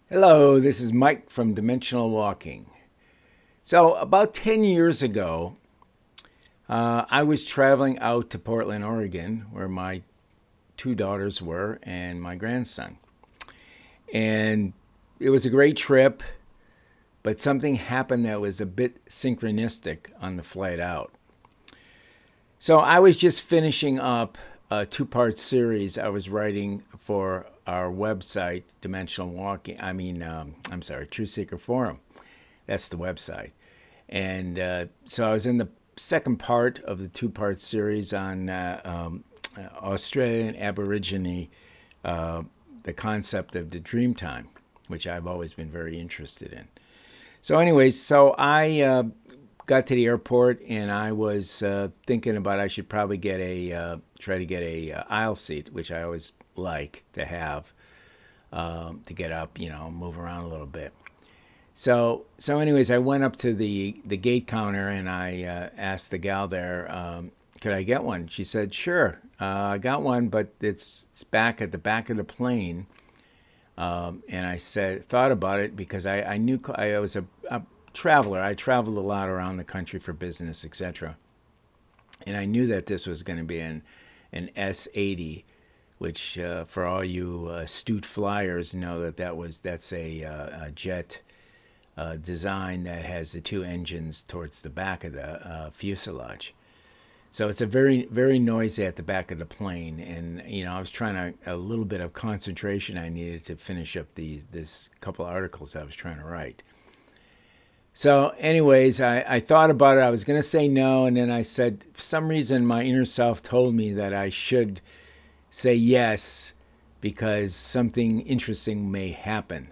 Hello, this is Mike from Dimensional Walking. So, about 10 years ago, I was traveling out to Portland, Oregon, where my two daughters were and my grandson. And it was a great trip, but something happened that was a bit synchronistic on the flight out. So, I was just finishing up a two-part series I was writing for our website, Dimensional Walking. I'm sorry, Truth Seeker Forum. That's the website. And so I was in the second part of the two-part series on Australian Aborigine, the concept of the dream time, which I've always been very interested in. So, anyways, I got to the airport and I was thinking about I should probably get try to get a aisle seat, which I always like to have to get up, move around a little bit. So anyways, I went up to the gate counter and I asked the gal there, could I get one? She said, sure. I got one, but it's back at the back of the plane. And I thought about it because I knew I was a traveler. I traveled a lot around the country for business, etc. And I knew that this was going to be an S80, which for all you astute flyers know that's a jet design that has the two engines towards the back of the fuselage. So it's a very noisy at the back of the plane, and I was trying a little bit of concentration I needed to finish up this couple articles I was trying to write. So, anyways, I thought about it. I was going to say no, and then I said, for some reason, my inner self told me that I should say yes because something interesting may happen.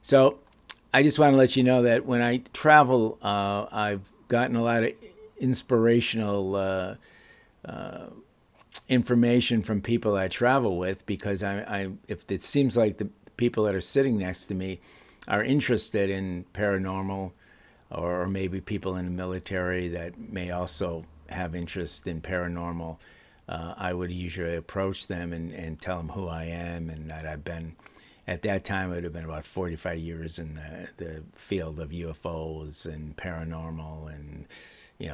So, I just want to let you know that when I travel, I've gotten a lot of inspirational information from people I travel with because if it seems like the people that are sitting next to me are interested in paranormal, or maybe people in the military that may also have interest in paranormal, I would usually approach them and tell them who I am and that I've been. At that time, it would have been about 45 years in the field of UFOs and paranormal and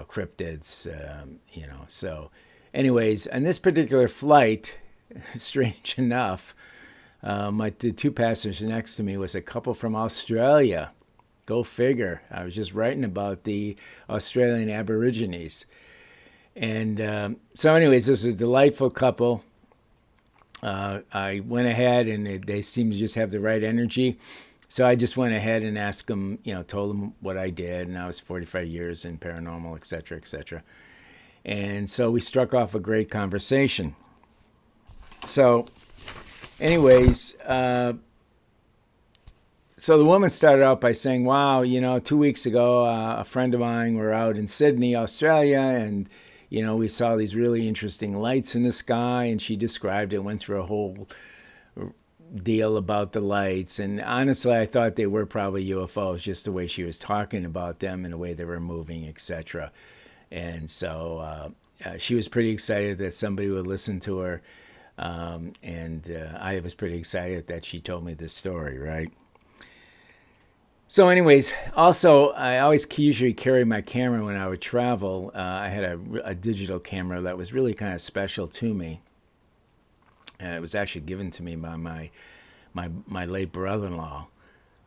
cryptids. So, anyways, on this particular flight, strange enough, the two passengers next to me was a couple from Australia. Go figure. I was just writing about the Australian Aborigines. And so, anyways, this is a delightful couple. I went ahead and they seemed to just have the right energy. So I just went ahead and asked them, told them what I did. And I was 45 years in paranormal, et cetera, et cetera. And so we struck off a great conversation. So, anyways, so the woman started out by saying, wow, 2 weeks ago, a friend of mine were out in Sydney, Australia, and we saw these really interesting lights in the sky, and she described it, went through a whole deal about the lights. And honestly, I thought they were probably UFOs, just the way she was talking about them and the way they were moving, etc. And so she was pretty excited that somebody would listen to her. And I was pretty excited that she told me this story, right? So, anyways, also, I always usually carry my camera when I would travel. I had a digital camera that was really kind of special to me. It was actually given to me by my late brother-in-law.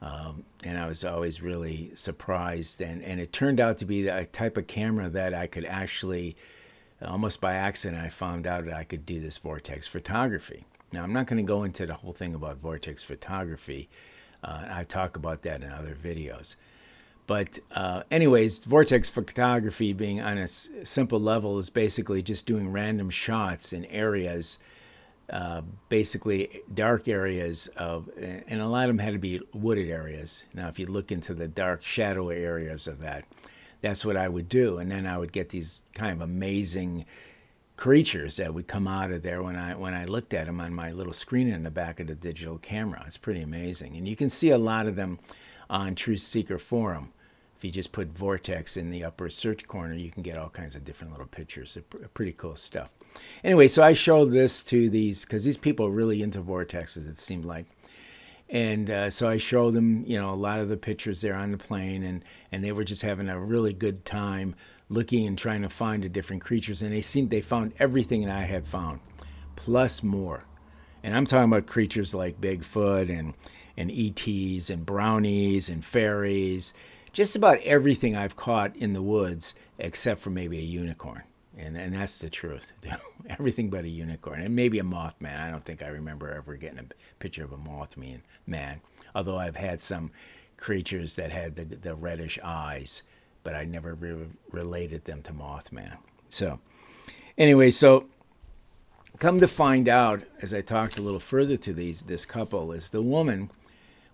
And I was always really surprised. And it turned out to be a type of camera that I could actually, almost by accident, I found out that I could do this vortex photography. Now, I'm not going to go into the whole thing about vortex photography. I talk about that in other videos. But anyways, vortex photography, being on a simple level, is basically just doing random shots in areas, basically dark areas and a lot of them had to be wooded areas. Now, if you look into the dark, shadowy areas of that, that's what I would do. And then I would get these kind of amazing creatures that would come out of there when I looked at them on my little screen in the back of the digital camera. It's pretty amazing. And you can see a lot of them on Truth Seeker Forum. If you just put Vortex in the upper search corner, you can get all kinds of different little pictures. Pretty cool stuff. Anyway, so I showed this to these, because these people are really into vortexes, it seemed like. And so I showed them, a lot of the pictures there on the plane, and they were just having a really good time looking and trying to find the different creatures. And they found everything that I had found, plus more. And I'm talking about creatures like Bigfoot and ETs and brownies and fairies, just about everything I've caught in the woods except for maybe a unicorn. And that's the truth. Everything but a unicorn. And maybe a mothman. I don't think I remember ever getting a picture of a mothman, although I've had some creatures that had the reddish eyes, but I never related them to mothman. So anyway, come to find out, as I talked a little further to this couple, is the woman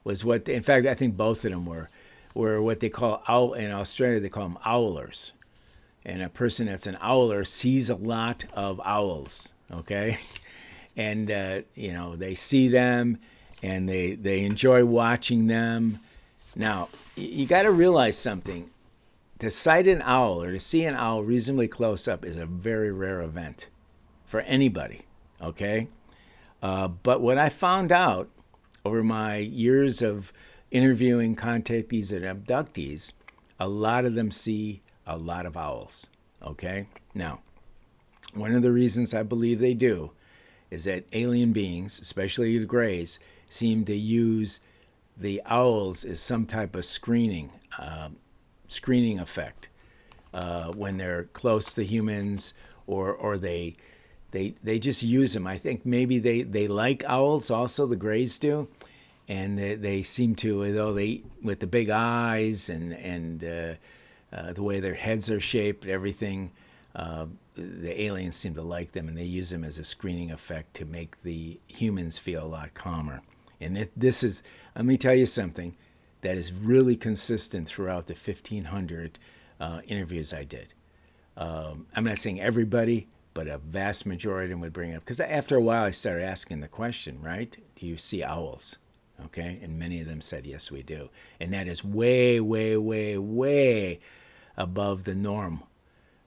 was in fact, I think both of them were what they call, in Australia, they call them owlers. And a person that's an owler sees a lot of owls, okay? And, they see them and they enjoy watching them. Now, you got to realize something. To sight an owl or to see an owl reasonably close up is a very rare event for anybody, okay? But what I found out over my years of interviewing contactees and abductees, a lot of them see a lot of owls, okay? Now, one of the reasons I believe they do is that alien beings, especially the Greys, seem to use the owls as some type of screening effect when they're close to humans, or they just use them. I think maybe they like owls also, the Greys do, and they seem to, though they, with the big eyes and the way their heads are shaped, everything, the aliens seem to like them, and they use them as a screening effect to make the humans feel a lot calmer. And this is, let me tell you something that is really consistent throughout the 1,500 interviews I did. I'm not saying everybody, but a vast majority of them would bring it up. Because after a while, I started asking the question, right? Do you see owls? Okay? And many of them said, yes, we do. And that is way, way, way, way above the norm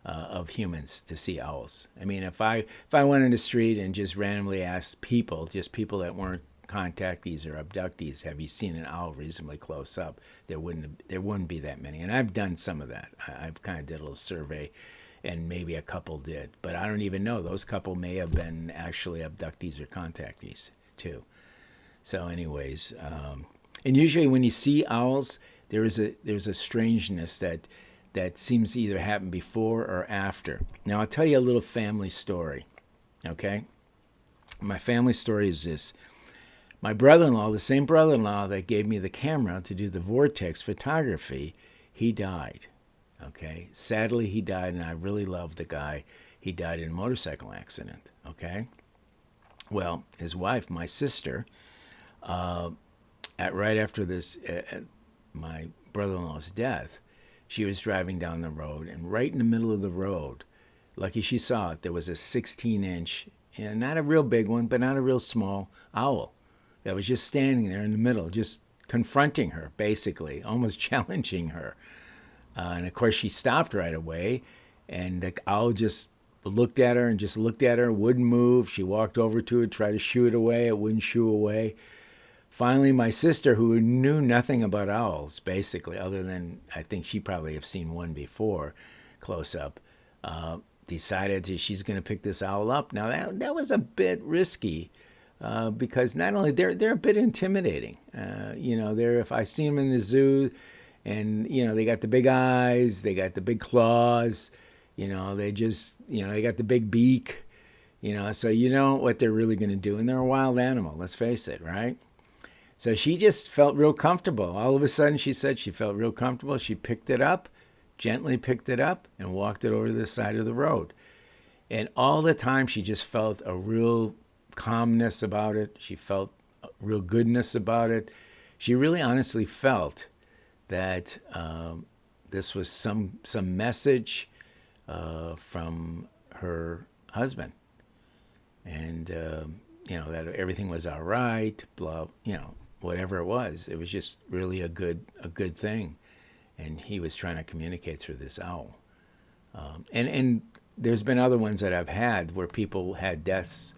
of humans to see owls. I mean, if I went in the street and just randomly asked people, just people that weren't contactees or abductees, have you seen an owl reasonably close up, there wouldn't be that many. And I've done some of that. I've kind of did a little survey, and maybe a couple did, but I don't even know. Those couple may have been actually abductees or contactees too. So anyways, and usually when you see owls, there's a strangeness that seems to either happen before or after. Now I'll tell you a little family story, okay? My family story is this. My brother-in-law, the same brother-in-law that gave me the camera to do the Vortex photography, he died, okay? Sadly, he died, and I really love the guy. He died in a motorcycle accident, okay? Well, his wife, my sister, right after my brother-in-law's death, she was driving down the road, and right in the middle of the road, lucky she saw it, there was a 16-inch, not a real big one, but not a real small owl that was just standing there in the middle, just confronting her, basically, almost challenging her. And of course, she stopped right away, and the owl just looked at her and just looked at her, wouldn't move. She walked over to it, tried to shoo it away. It wouldn't shoo away. Finally, my sister, who knew nothing about owls, basically, other than I think she probably have seen one before, close up, decided that she's going to pick this owl up. Now, that was a bit risky. Because not only they're a bit intimidating, if I see them in the zoo, and they got the big eyes, they got the big claws, they got the big beak, so you know what they're really going to do, and they're a wild animal. Let's face it, right? So she just felt real comfortable. All of a sudden, she said she felt real comfortable. She picked it up, gently picked it up, and walked it over to the side of the road. And all the time, she just felt a real calmness about it. She felt real goodness about it. She really honestly felt that this was some message from her husband, and that everything was all right, blah, whatever it was just really a good thing, and he was trying to communicate through this owl. And there's been other ones that I've had where people had deaths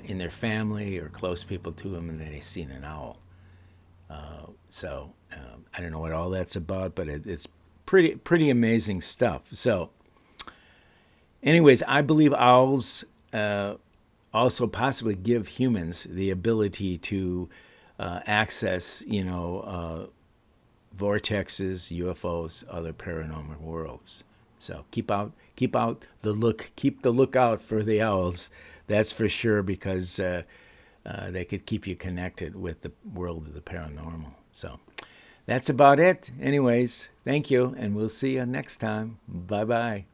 in their family or close people to them, and they've seen an owl. I don't know what all that's about, but it's pretty amazing stuff. So, anyways, I believe owls also possibly give humans the ability to access, vortexes, UFOs, other paranormal worlds. So keep the lookout for the owls. That's for sure, because they could keep you connected with the world of the paranormal. So that's about it. Anyways, thank you, and we'll see you next time. Bye bye.